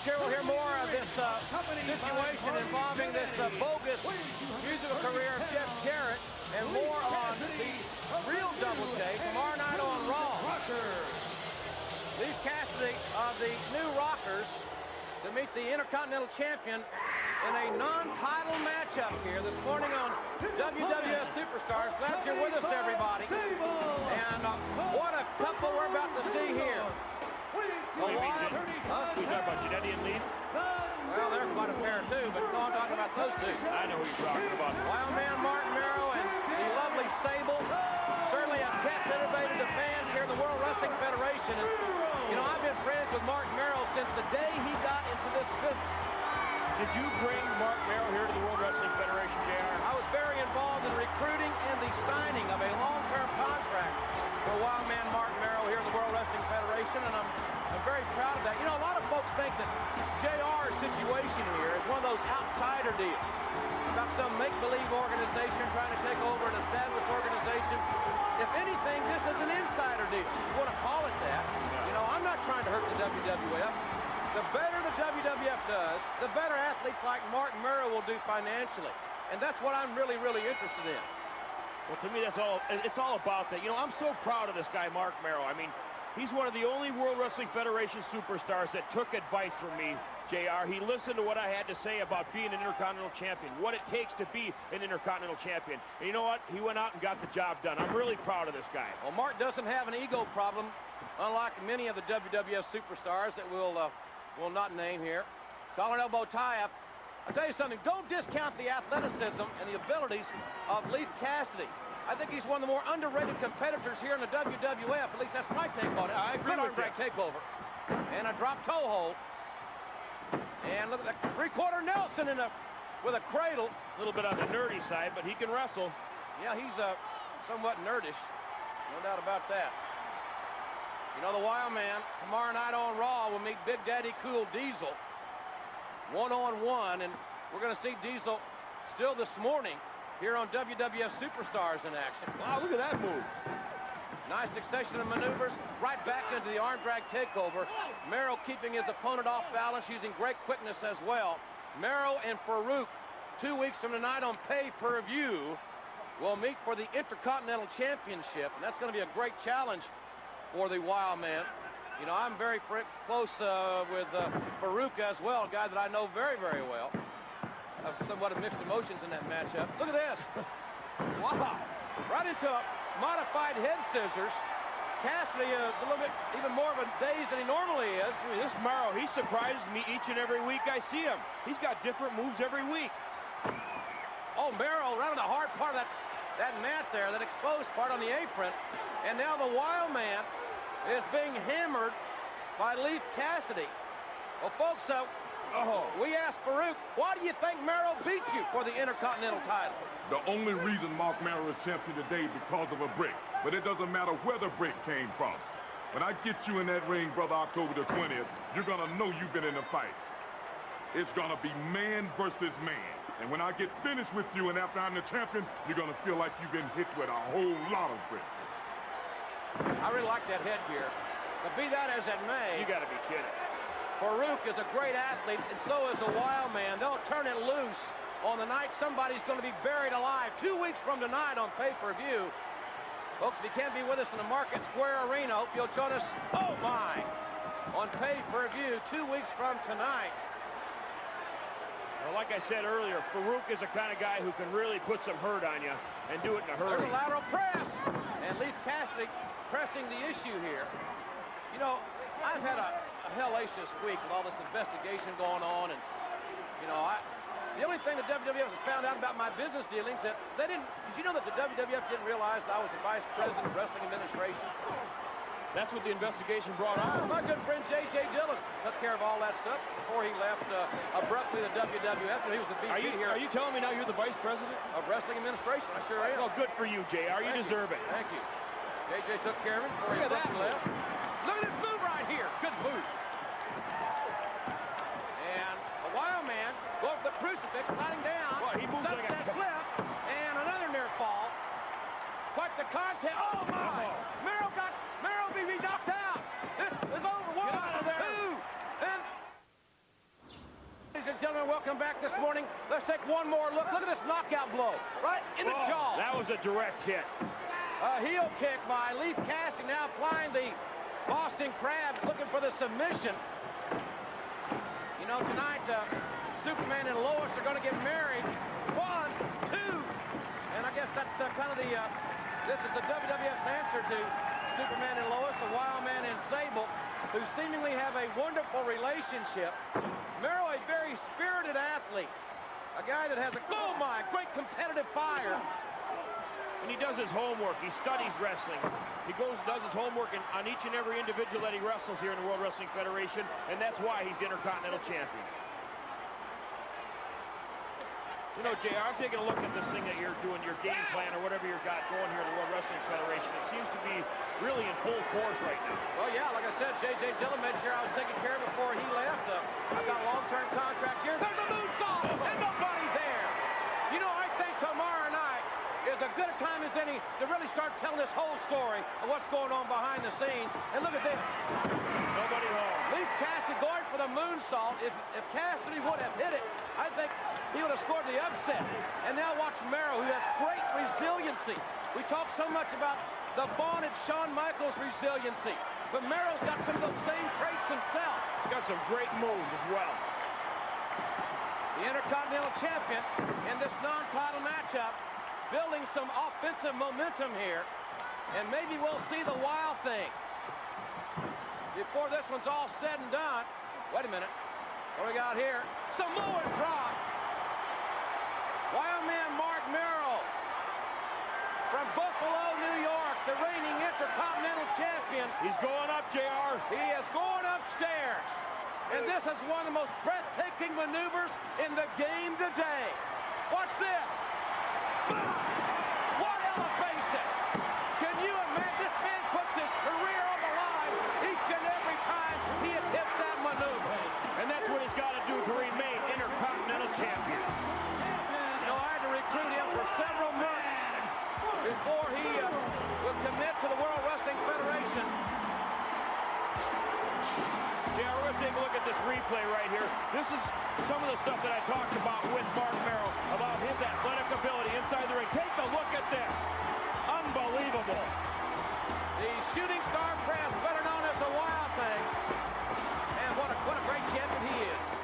sure we'll hear more of this situation involving this bogus musical career of Jeff Jarrett and more on the real Double J tomorrow night on Raw. Leif Cassidy of the New Rockers to meet the Intercontinental Champion in a non-title matchup here this morning on WWF Superstars. Glad you're with us, everybody. And what a couple we're about to see here. Who you talking about, Cassidy and Leif? Well, they're quite a pair, too, but no, I'm talking about those two. I know who you're talking about. Wildman Marc Mero and the lovely Sable certainly have captivated the fans here in the World Wrestling Federation. And, you know, I've been friends with Marc Mero since the day he got into this business. Did you bring Marc Mero here to the World Wrestling Federation, JR? I was very involved in recruiting and the signing of a long-term contract for Wildman Marc Mero here in the World Wrestling Federation, and I'm very proud of that. You know, a lot of folks think that JR's situation here is one of those outsider deals, about some make-believe organization trying to take over an established organization. If anything, this is an insider deal. You want to call it that. You know, I'm not trying to hurt the WWF. The better the WWF does, the better athletes like Marc Mero will do financially. And that's what I'm really, really interested in. Well, to me, it's all about that. You know, I'm so proud of this guy, Marc Mero. I mean, he's one of the only World Wrestling Federation superstars that took advice from me, JR. He listened to what I had to say about being an Intercontinental Champion, what it takes to be an Intercontinental Champion. And you know what? He went out and got the job done. I'm really proud of this guy. Well, Marc doesn't have an ego problem, unlike many of the WWF superstars that we'll not name here. Collar and elbow tie-up. I'll tell you something, don't discount the athleticism and the abilities of Leif Cassidy. I think he's one of the more underrated competitors here in the WWF. At least that's my take on it. I agree with that. Takeover. And a drop toe hold. And look at that three-quarter Nelson with a cradle. A little bit on the nerdy side, but he can wrestle. Yeah, he's somewhat nerdish. No doubt about that. You know, the Wild Man, tomorrow night on Raw, will meet Big Daddy Cool Diesel one-on-one, and we're going to see Diesel still this morning here on WWF Superstars in action. Wow, look at that move. Nice succession of maneuvers, right back into the arm drag takeover. Mero keeping his opponent off balance, using great quickness as well. Mero and Farouk, 2 weeks from tonight on pay-per-view, will meet for the Intercontinental Championship, and that's going to be a great challenge for the Wild Man. You know, I'm very close with Farouk as well, a guy that I know very, very well. Have somewhat of mixed emotions in that matchup. Look at this. Wow. Right into a modified head scissors. Cassidy is a little bit even more of a daze than he normally is. I mean, this Mero, he surprises me each and every week I see him. He's got different moves every week. Oh, Mero right on the hard part of that mat there, that exposed part on the apron. And now the Wild Man is being hammered by Leif Cassidy. Well, folks, we asked Farouk, why do you think Mero beat you for the Intercontinental title? The only reason Marc Mero is champion today is because of a brick. But it doesn't matter where the brick came from. When I get you in that ring, brother, October the 20th, you're going to know you've been in a fight. It's going to be man versus man. And when I get finished with you and after I'm the champion, you're going to feel like you've been hit with a whole lot of bricks. I really like that headgear. But be that as it may, you got to be kidding. Farouk is a great athlete, and so is the Wild Man. They'll turn it loose on the night somebody's going to be buried alive 2 weeks from tonight on pay-per-view. Folks, if you can't be with us in the Market Square Arena, hope you'll join us, oh my, on pay-per-view 2 weeks from tonight. Well, like I said earlier, Farouk is the kind of guy who can really put some hurt on you and do it in a hurry. There's a lateral press, and Leif Cassidy pressing the issue here. You know, I've had a hellacious week with all this investigation going on, and, you know, the only thing the WWF has found out about my business dealings that they didn't, did you know that the WWF didn't realize that I was the vice president of wrestling administration? That's what the investigation brought on. My good friend J.J. Dillon took care of all that stuff before he left abruptly the WWF when he was the VP here. Are you telling me now you're the vice president? Of wrestling administration, I sure am. Well, good for you, JR. You deserve it. Thank you. J.J. took care of it before he left. Look at this move right here. Good move. And a Wild Man goes for the crucifix, sliding down. Well, he moves like that flip, and another near fall. Quite the contest. Oh, my. Mero be knocked out. This is over. 1, 2, and back this morning. Let's take one more look. Look at this knockout blow. Right in the jaw. That was a direct hit. A heel kick by Leif Cassidy, now applying the Boston Crab, looking for the submission. You know, tonight, Superman and Lois are going to get married. 1, 2. And I guess that's kind of the, this is the WWF's answer to Superman and Lois, the Wildman and Sable, who seemingly have a wonderful relationship. Mero, a very spirited athlete. A guy that has a, oh my, great competitive fire. And he does his homework. He studies wrestling. He goes and does his homework on each and every individual that he wrestles here in the World Wrestling Federation, and that's why he's Intercontinental Champion. You know, JR, I'm taking a look at this thing that you're doing, your game plan or whatever you've got going here in the World Wrestling Federation. It seems to be really in full force right now. Well, yeah, like I said, J.J. Dillon made sure I was taking care of before he left. I've got a long-term contract here. There's a moonsault, and nobody's there. You know, I think tomorrow night is as good a time as any to really start telling this whole story of what's going on behind the scenes. And look at this. Nobody home. Leif Cassidy going for the moonsault. If Cassidy would have hit it, I think he would have scored the upset. And now watch Mero, who has great resiliency. We talk so much about the vaunted Shawn Michaels resiliency, but Mero's got some of those same traits himself. He's got some great moves as well. The Intercontinental Champion in this non-title matchup, building some offensive momentum here, and maybe we'll see the Wild thing before this one's all said and done. Wait a minute. What do we got here? Samoan drop. Wildman Marc Mero from Buffalo, New York, the reigning Intercontinental Champion. He's going up, JR. He is going upstairs. And this is one of the most breathtaking maneuvers in the game today. Watch this. What elevation. Can you imagine? This man puts his career on the line each and every time he attempts that maneuver. And that's what he's got to do to remain Intercontinental Champion. You know, I had to recruit him for several months before he would commit to the World Wrestling Federation. Yeah, we're going to take a look at this replay right here. This is some of the stuff that I talked about with Marc Mero, about his athletic ability inside the ring. Take a look at this. Unbelievable. The shooting star press, better known as the Wild Thing. And what a great champion he is.